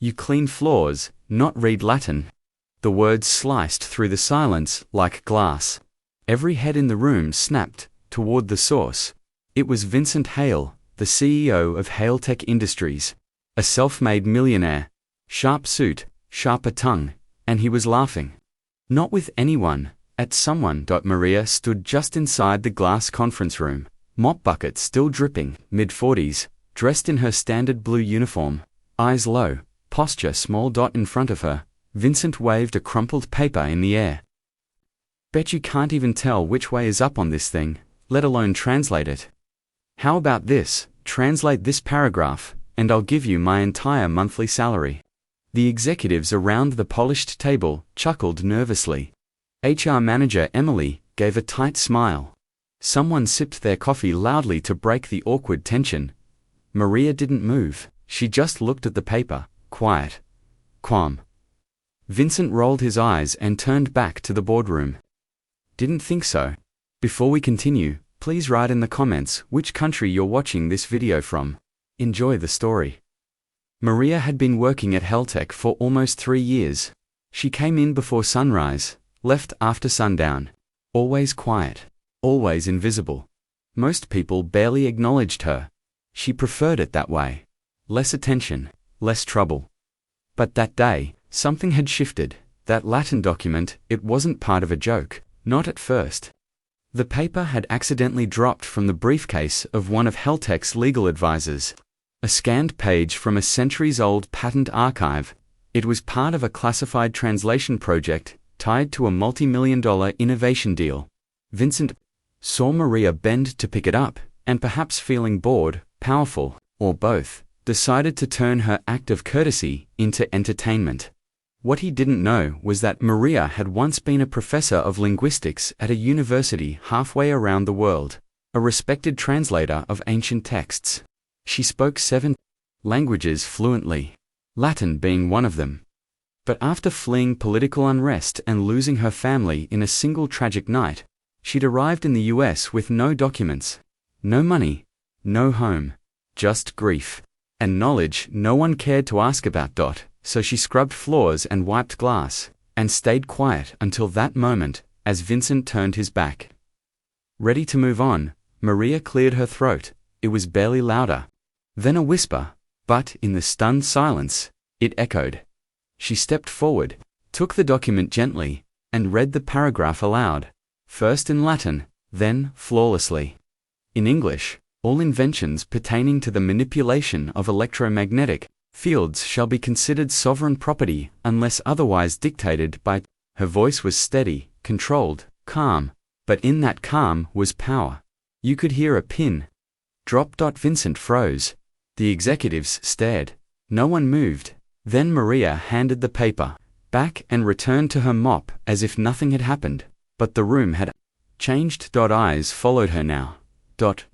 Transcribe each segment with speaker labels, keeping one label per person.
Speaker 1: You clean floors, not read Latin. The words sliced through the silence like glass. Every head in the room snapped toward the source. It was Vincent Hale, the CEO of Hale-Tech Industries. A self-made millionaire. Sharp suit, sharper tongue, and he was laughing. Not with anyone, at someone. Maria stood just inside the glass conference room, mop bucket still dripping, mid-40s, dressed in her standard blue uniform, eyes low, posture small. In front of her, Vincent waved a crumpled paper in the air. Bet you can't even tell which way is up on this thing, let alone translate it. How about this? Translate this paragraph, and I'll give you my entire monthly salary. The executives around the polished table chuckled nervously. HR manager Emily gave a tight smile. Someone sipped their coffee loudly to break the awkward tension. Maria didn't move, she just looked at the paper, quiet. Calm. Vincent rolled his eyes and turned back to the boardroom. Didn't think so. Before we continue, please write in the comments which country you're watching this video from. Enjoy the story. Maria had been working at Hale-Tech for almost 3 years. She came in before sunrise, left after sundown. Always quiet, always invisible. Most people barely acknowledged her. She preferred it that way. Less attention, less trouble. But that day, something had shifted. That Latin document, it wasn't part of a joke, not at first. The paper had accidentally dropped from the briefcase of one of Hale-Tech's legal advisors. A scanned page from a centuries-old patent archive. It was part of a classified translation project tied to a multi-million-dollar innovation deal. Vincent saw Maria bend to pick it up, and perhaps feeling bored, powerful, or both, decided to turn her act of courtesy into entertainment. What he didn't know was that Maria had once been a professor of linguistics at a university halfway around the world, a respected translator of ancient texts. She spoke 7 languages fluently, Latin being one of them. But after fleeing political unrest and losing her family in a single tragic night, she'd arrived in the US with no documents, no money, no home, just grief, and knowledge no one cared to ask about. So she scrubbed floors and wiped glass, and stayed quiet until that moment, as Vincent turned his back. Ready to move on, Maria cleared her throat. It was barely louder. Then a whisper, but in the stunned silence, it echoed. She stepped forward, took the document gently, and read the paragraph aloud, first in Latin, then flawlessly. In English, all inventions pertaining to the manipulation of electromagnetic fields shall be considered sovereign property unless otherwise dictated by. Her voice was steady, controlled, calm, but in that calm was power. You could hear a pin drop. Vincent froze. The executives stared. No one moved. Then Maria handed the paper back and returned to her mop as if nothing had happened. But the room had changed. Eyes followed her now.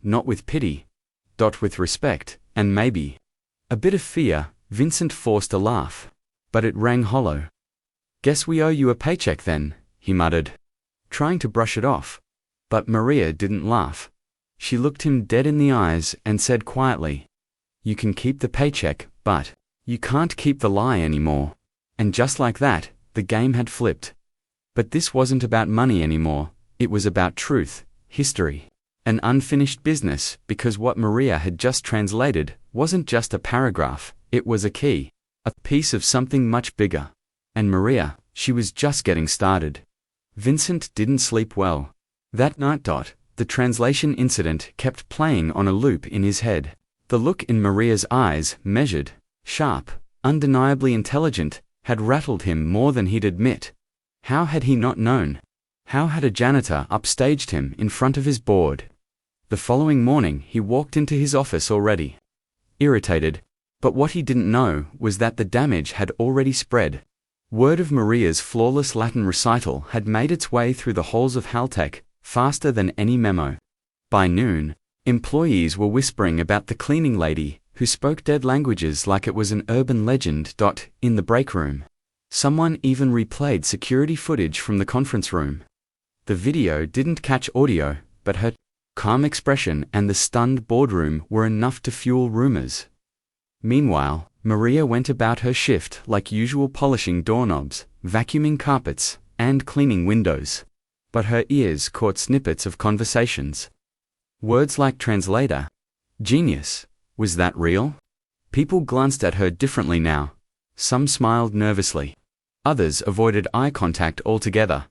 Speaker 1: Not with pity. With respect, and maybe a bit of fear. Vincent forced a laugh, but it rang hollow. Guess we owe you a paycheck then, he muttered, trying to brush it off. But Maria didn't laugh. She looked him dead in the eyes and said quietly, You can keep the paycheck, but you can't keep the lie anymore. And just like that, the game had flipped. But this wasn't about money anymore, it was about truth, history, an unfinished business, because what Maria had just translated wasn't just a paragraph, it was a key, a piece of something much bigger. And Maria, she was just getting started. Vincent didn't sleep well. That night. The translation incident kept playing on a loop in his head. The look in Maria's eyes, measured, sharp, undeniably intelligent, had rattled him more than he'd admit. How had he not known? How had a janitor upstaged him in front of his board? The following morning he walked into his office already irritated, but what he didn't know was that the damage had already spread. Word of Maria's flawless Latin recital had made its way through the halls of Hale-Tech faster than any memo. By noon, employees were whispering about the cleaning lady who spoke dead languages like it was an urban legend. In the break room, someone even replayed security footage from the conference room. The video didn't catch audio, but her calm expression and the stunned boardroom were enough to fuel rumors. Meanwhile, Maria went about her shift like usual, polishing doorknobs, vacuuming carpets, and cleaning windows. But her ears caught snippets of conversations. Words like translator, genius, was that real? People glanced at her differently now. Some smiled nervously. Others avoided eye contact altogether.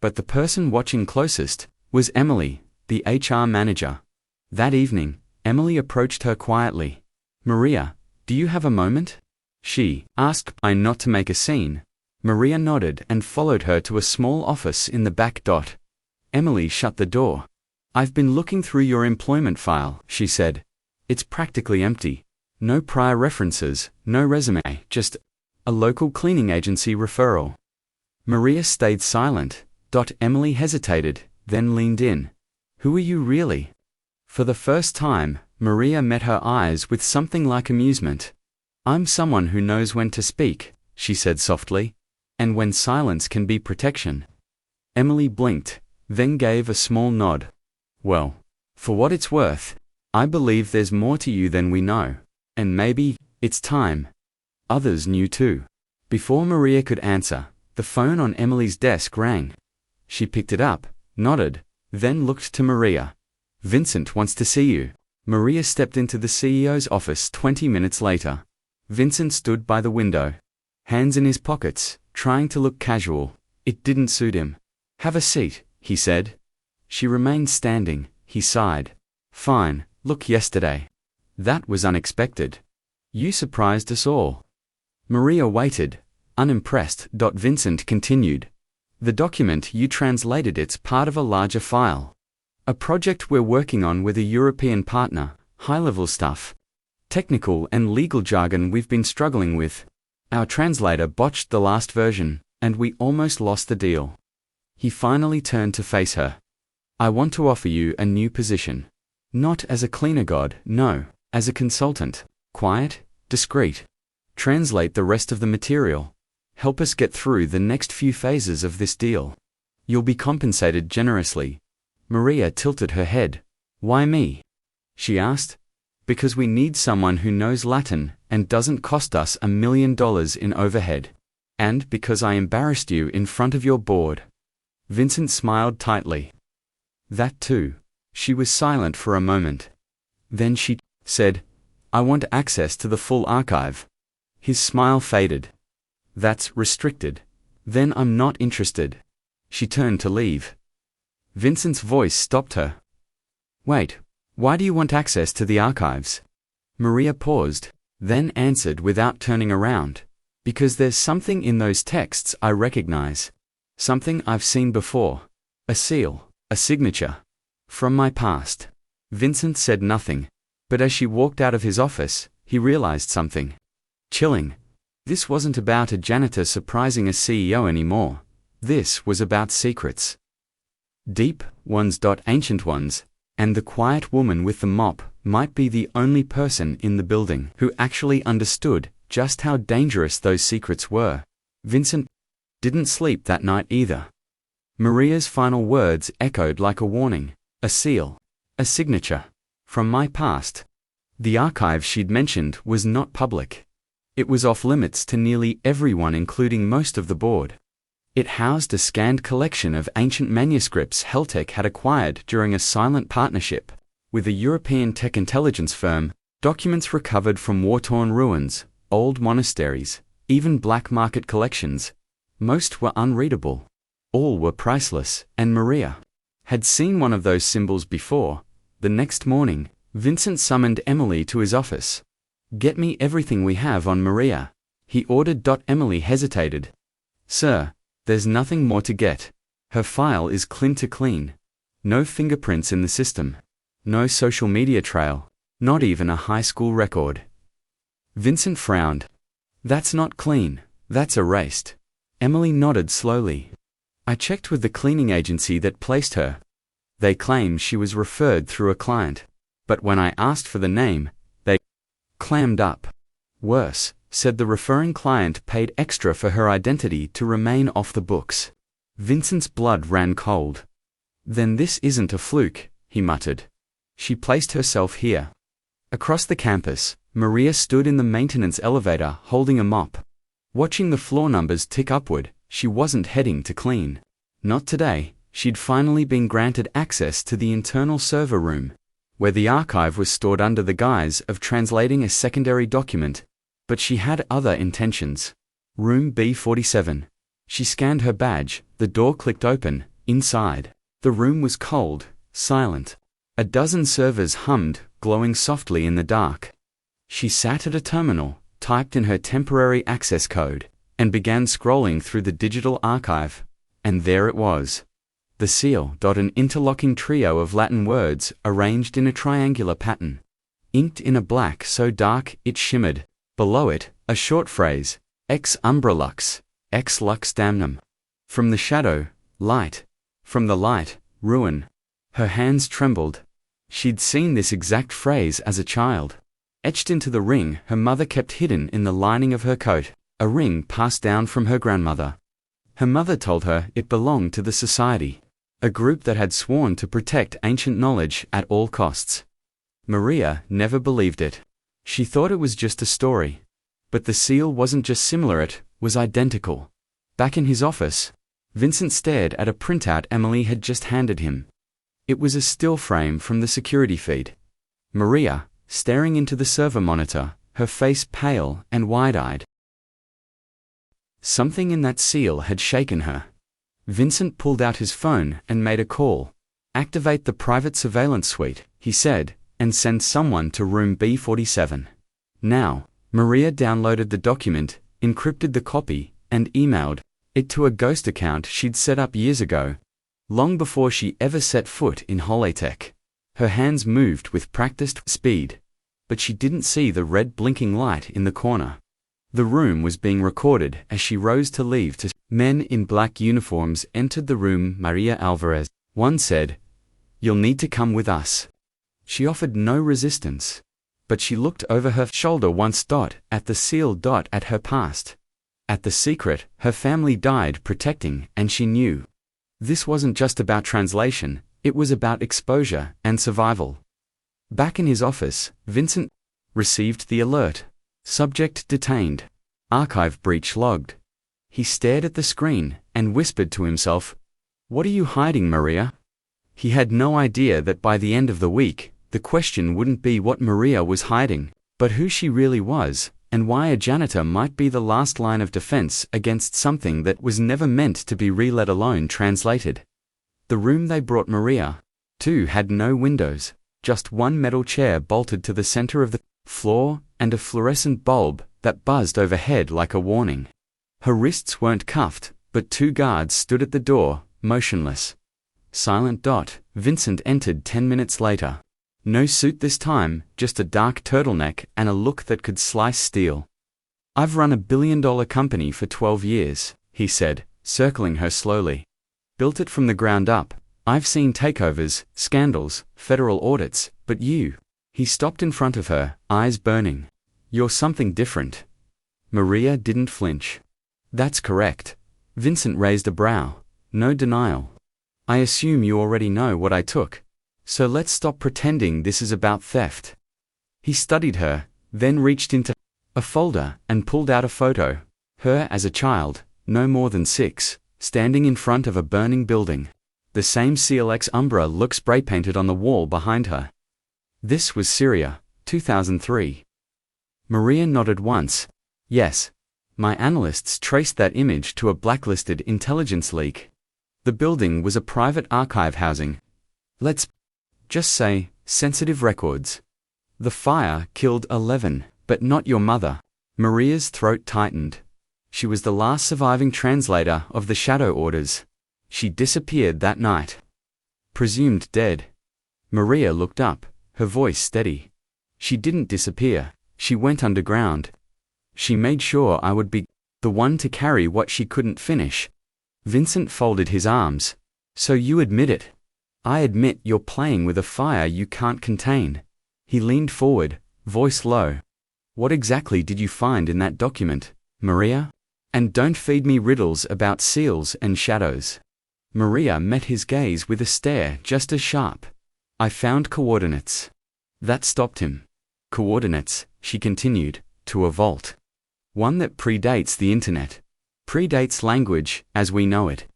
Speaker 1: But the person watching closest was Emily, the HR manager. That evening, Emily approached her quietly. "Maria, do you have a moment?" she asked, trying not to make a scene. Maria nodded and followed her to a small office in the back. Emily shut the door. "I've been looking through your employment file," she said. "It's practically empty. No prior references, no resume, just a local cleaning agency referral." Maria stayed silent. Emily hesitated, then leaned in. "Who are you really?" For the first time, Maria met her eyes with something like amusement. "I'm someone who knows when to speak," she said softly, "and when silence can be protection." Emily blinked, then gave a small nod. "Well, for what it's worth, I believe there's more to you than we know, and maybe it's time others knew too." Before Maria could answer, the phone on Emily's desk rang. She picked it up, nodded, then looked to Maria. "Vincent wants to see you." Maria stepped into the CEO's office 20 minutes later. Vincent stood by the window, hands in his pockets, trying to look casual. It didn't suit him. "Have a seat," he said. She remained standing. He sighed. "Fine, look, yesterday. That was unexpected. You surprised us all." Maria waited, unimpressed. Vincent continued. "The document you translated, it's part of a larger file. A project we're working on with a European partner, high-level stuff. Technical and legal jargon we've been struggling with. Our translator botched the last version, and we almost lost the deal." He finally turned to face her. "I want to offer you a new position. Not as a cleaner god, no, as a consultant. Quiet, discreet. Translate the rest of the material. Help us get through the next few phases of this deal. You'll be compensated generously." Maria tilted her head. "Why me?" she asked. "Because we need someone who knows Latin and doesn't cost us $1 million in overhead. And because I embarrassed you in front of your board." Vincent smiled tightly. "That too." She was silent for a moment. Then she said, "I want access to the full archive." His smile faded. "That's restricted." "Then I'm not interested." She turned to leave. Vincent's voice stopped her. "Wait, why do you want access to the archives?" Maria paused, then answered without turning around. "Because there's something in those texts I recognize. Something I've seen before. A seal, a signature. From my past." Vincent said nothing, but as she walked out of his office, he realized something chilling. This wasn't about a janitor surprising a CEO anymore. This was about secrets. Deep ones. Ancient ones, and the quiet woman with the mop might be the only person in the building who actually understood just how dangerous those secrets were. Vincent didn't sleep that night either. Maria's final words echoed like a warning. A seal. A signature. From my past. The archive she'd mentioned was not public. It was off limits to nearly everyone, including most of the board. It housed a scanned collection of ancient manuscripts Heltec had acquired during a silent partnership with a European tech intelligence firm, documents recovered from war-torn ruins, old monasteries, even black market collections. Most were unreadable. All were priceless, and Maria had seen one of those symbols before. The next morning, Vincent summoned Emily to his office. "Get me everything we have on Maria," he ordered. Emily hesitated. "Sir, there's nothing more to get. Her file is clean to clean. No fingerprints in the system. No social media trail. Not even a high school record." Vincent frowned. "That's not clean. That's erased." Emily nodded slowly. "I checked with the cleaning agency that placed her. They claim she was referred through a client. But when I asked for the name, they clammed up. Worse, said the referring client paid extra for her identity to remain off the books." Vincent's blood ran cold. "Then this isn't a fluke," he muttered. "She placed herself here." Across the campus, Maria stood in the maintenance elevator holding a mop. Watching the floor numbers tick upward, she wasn't heading to clean. Not today. She'd finally been granted access to the internal server room, where the archive was stored under the guise of translating a secondary document. But she had other intentions. Room B47. She scanned her badge, the door clicked open. Inside, the room was cold, silent. A dozen servers hummed, glowing softly in the dark. She sat at a terminal, typed in her temporary access code, and began scrolling through the digital archive. And there it was. The seal. An interlocking trio of Latin words arranged in a triangular pattern, inked in a black so dark it shimmered. Below it, a short phrase, ex umbra lux, ex lux damnum. From the shadow, light. From the light, ruin. Her hands trembled. She'd seen this exact phrase as a child, etched into the ring her mother kept hidden in the lining of her coat, a ring passed down from her grandmother. Her mother told her it belonged to the Society, a group that had sworn to protect ancient knowledge at all costs. Maria never believed it. She thought it was just a story. But the seal wasn't just similar, it was identical. Back in his office, Vincent stared at a printout Emily had just handed him. It was a still frame from the security feed. Maria, staring into the server monitor, her face pale and wide-eyed. Something in that seal had shaken her. Vincent pulled out his phone and made a call. "Activate the private surveillance suite," he said, "and send someone to room B47. Now." Maria downloaded the document, encrypted the copy, and emailed it to a ghost account she'd set up years ago, long before she ever set foot in Holaytech. Her hands moved with practiced speed, but she didn't see the red blinking light in the corner. The room was being recorded as she rose to leave. Men in black uniforms entered the room. "Maria Alvarez," one said, "you'll need to come with us." She offered no resistance, but she looked over her shoulder once. At the seal. At her past. At the secret her family died protecting, and she knew. This wasn't just about translation, it was about exposure and survival. Back in his office, Vincent received the alert. Subject detained. Archive breach logged. He stared at the screen and whispered to himself, "What are you hiding, Maria?" He had no idea that by the end of the week, the question wouldn't be what Maria was hiding, but who she really was, and why a janitor might be the last line of defense against something that was never meant to be read, let alone translated. The room they brought Maria to had no windows, just one metal chair bolted to the center of the floor, and a fluorescent bulb that buzzed overhead like a warning. Her wrists weren't cuffed, but two guards stood at the door, motionless. Silent. Vincent entered 10 minutes later. No suit this time, just a dark turtleneck and a look that could slice steel. "I've run a billion-dollar company for 12 years, he said, circling her slowly. "Built it from the ground up. I've seen takeovers, scandals, federal audits, but you." He stopped in front of her, eyes burning. "You're something different." Maria didn't flinch. "That's correct." Vincent raised a brow. No denial. "I assume you already know what I took. So let's stop pretending this is about theft." He studied her, then reached into a folder and pulled out a photo. Her as a child, no more than 6, standing in front of a burning building. The same seal ex umbra look spray-painted on the wall behind her. This was Syria, 2003. Maria nodded once. "Yes. My analysts traced that image to a blacklisted intelligence leak. The building was a private archive housing. Let's just say, sensitive records. The fire killed 11, but not your mother." Maria's throat tightened. She was the last surviving translator of the shadow orders. She disappeared that night. Presumed dead. Maria looked up, her voice steady. "She didn't disappear. She went underground. She made sure I would be the one to carry what she couldn't finish." Vincent folded his arms. "So you admit it?" "I admit you're playing with a fire you can't contain." He leaned forward, voice low. "What exactly did you find in that document, Maria? And don't feed me riddles about seals and shadows." Maria met his gaze with a stare just as sharp. "I found coordinates." That stopped him. "Coordinates?" she continued, to a vault. One that predates the internet. Predates language, as we know it.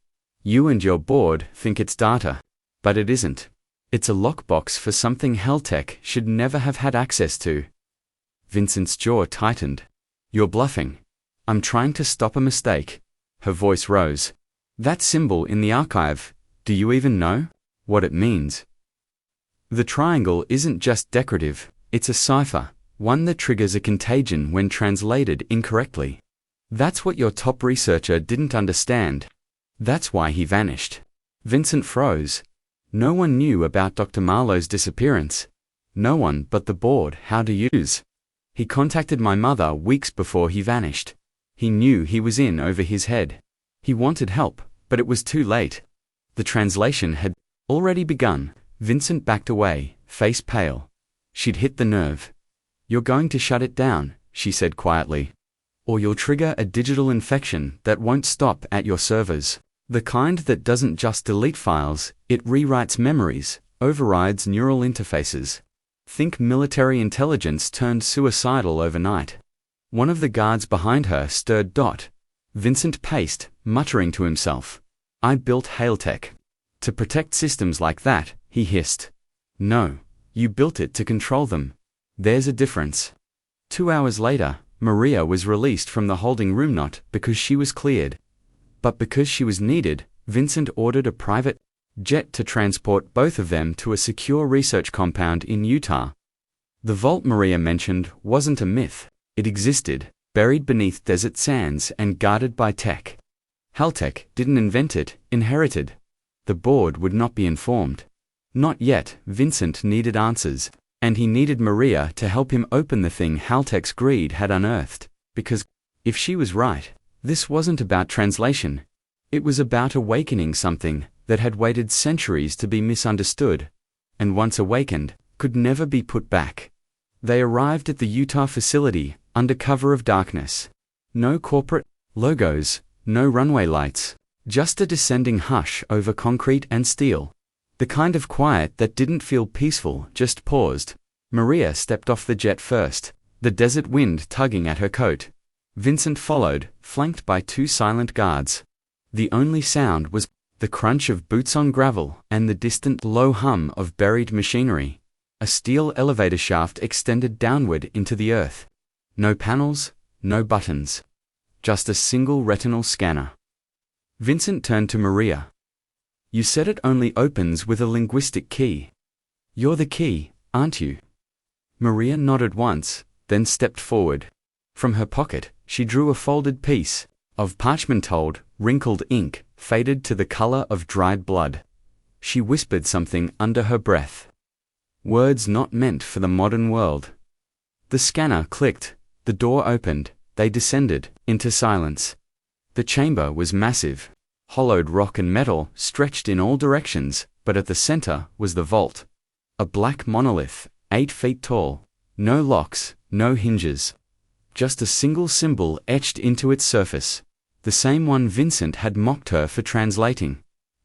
Speaker 1: You and your board think it's data. But it isn't. It's a lockbox for something Heltech should never have had access to. Vincent's jaw tightened. You're bluffing. I'm trying to stop a mistake. Her voice rose. That symbol in the archive, do you even know what it means? The triangle isn't just decorative, it's a cipher, one that triggers a contagion when translated incorrectly. That's what your top researcher didn't understand. That's why he vanished. Vincent froze. No one knew about Dr. Marlowe's disappearance. No one but the board how to use. He contacted my mother weeks before he vanished. He knew he was in over his head. He wanted help, but it was too late. The translation had already begun. Vincent backed away, face pale. She'd hit the nerve. You're going to shut it down, she said quietly. Or you'll trigger a digital infection that won't stop at your servers. The kind that doesn't just delete files, it rewrites memories, overrides neural interfaces. Think military intelligence turned suicidal overnight. One of the guards behind her stirred. Vincent paced, muttering to himself. I built Heltech to protect systems like that, he hissed. No, you built it to control them. There's a difference. 2 hours later, Maria was released from the holding room not because she was cleared, but because she was needed. Vincent ordered a private jet to transport both of them to a secure research compound in Utah. The vault Maria mentioned wasn't a myth. It existed, buried beneath desert sands and guarded by tech. Heltech didn't invent it, inherited. The board would not be informed. Not yet. Vincent needed answers, and he needed Maria to help him open the thing Heltech's greed had unearthed, because, if she was right, this wasn't about translation. It was about awakening something that had waited centuries to be misunderstood, and once awakened, could never be put back. They arrived at the Utah facility, under cover of darkness. No corporate logos, no runway lights, just a descending hush over concrete and steel. The kind of quiet that didn't feel peaceful, just paused. Maria stepped off the jet first, the desert wind tugging at her coat. Vincent followed, flanked by 2 silent guards. The only sound was the crunch of boots on gravel and the distant low hum of buried machinery. A steel elevator shaft extended downward into the earth. No panels, no buttons. Just a single retinal scanner. Vincent turned to Maria. You said it only opens with a linguistic key. You're the key, aren't you? Maria nodded once, then stepped forward. From her pocket, she drew a folded piece of parchment-told, wrinkled ink, faded to the color of dried blood. She whispered something under her breath. Words not meant for the modern world. The scanner clicked, the door opened, they descended into silence. The chamber was massive. Hollowed rock and metal stretched in all directions, but at the center was the vault. A black monolith, 8 feet tall. No locks, no hinges. Just a single symbol etched into its surface. The same one Vincent had mocked her for translating.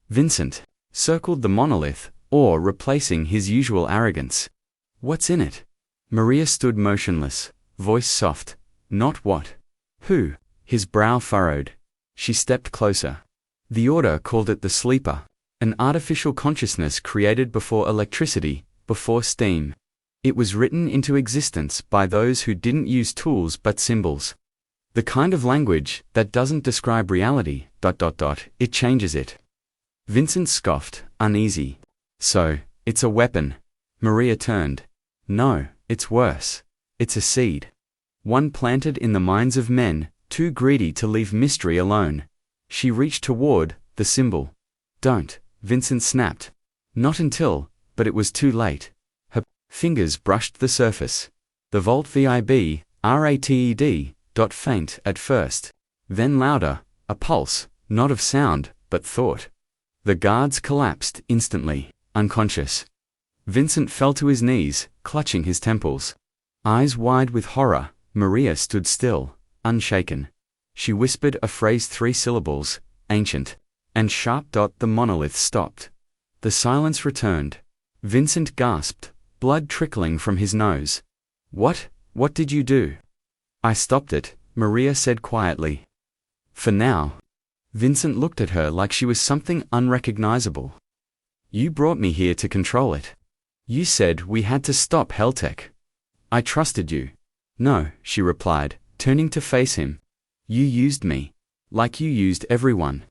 Speaker 1: Vincent circled the monolith, or replacing his usual arrogance. What's in it? Maria stood motionless, voice soft. Not what? Who? His brow furrowed. She stepped closer. The order called it the sleeper, an artificial consciousness created before electricity, before steam. It was written into existence by those who didn't use tools but symbols. The kind of language that doesn't describe reality, it changes it. Vincent scoffed, uneasy. So, it's a weapon. Maria turned. No, it's worse. It's a seed. One planted in the minds of men, too greedy to leave mystery alone. She reached toward the symbol. Don't, Vincent snapped. Not until, but it was too late. Her fingers brushed the surface. The vault vibrated, faint at first. Then louder, a pulse, not of sound, but thought. The guards collapsed instantly, unconscious. Vincent fell to his knees, clutching his temples. Eyes wide with horror, Maria stood still, unshaken. She whispered a phrase 3 syllables, ancient, and sharp. The monolith stopped. The silence returned. Vincent gasped, blood trickling from his nose. What? What did you do? I stopped it, Maria said quietly. For now. Vincent looked at her like she was something unrecognizable. You brought me here to control it. You said we had to stop Heltech. I trusted you. No, she replied, turning to face him. You used me. Like you used everyone.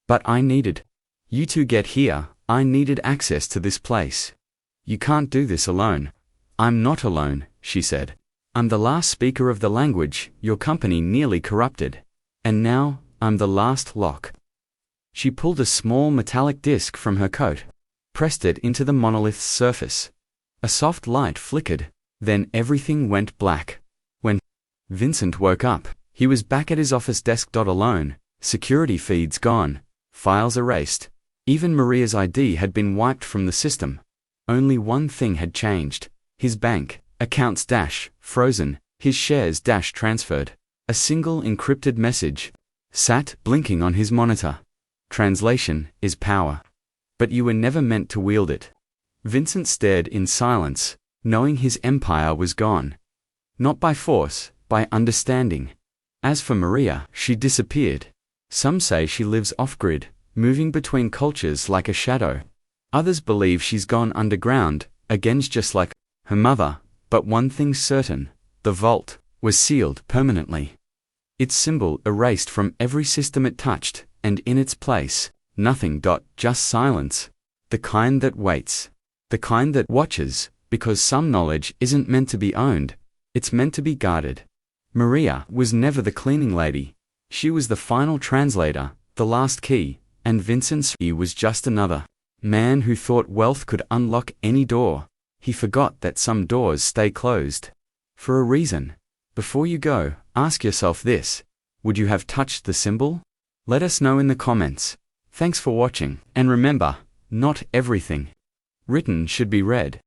Speaker 1: But I needed you to get here. I needed access to this place. You can't do this alone. I'm not alone, she said. I'm the last speaker of the language your company nearly corrupted. And now, I'm the last lock. She pulled a small metallic disc from her coat, pressed it into the monolith's surface. A soft light flickered, then everything went black. When Vincent woke up, he was back at his office desk. Alone, security feeds gone, files erased. Even Maria's ID had been wiped from the system. Only one thing had changed. His bank accounts frozen, his shares transferred. A single encrypted message sat blinking on his monitor. Translation is power. But you were never meant to wield it. Vincent stared in silence, knowing his empire was gone. Not by force, by understanding. As for Maria, she disappeared. Some say she lives off-grid, moving between cultures like a shadow. Others believe she's gone underground, again just like her mother. But one thing's certain, the vault was sealed permanently. Its symbol erased from every system it touched, and in its place, nothing. Just silence. The kind that waits. The kind that watches, because some knowledge isn't meant to be owned, it's meant to be guarded. Maria was never the cleaning lady. She was the final translator, the last key, and Vincent's was just another man who thought wealth could unlock any door. He forgot that some doors stay closed for a reason. Before you go, ask yourself this: would you have touched the symbol? Let us know in the comments. Thanks for watching, and remember, not everything written should be read.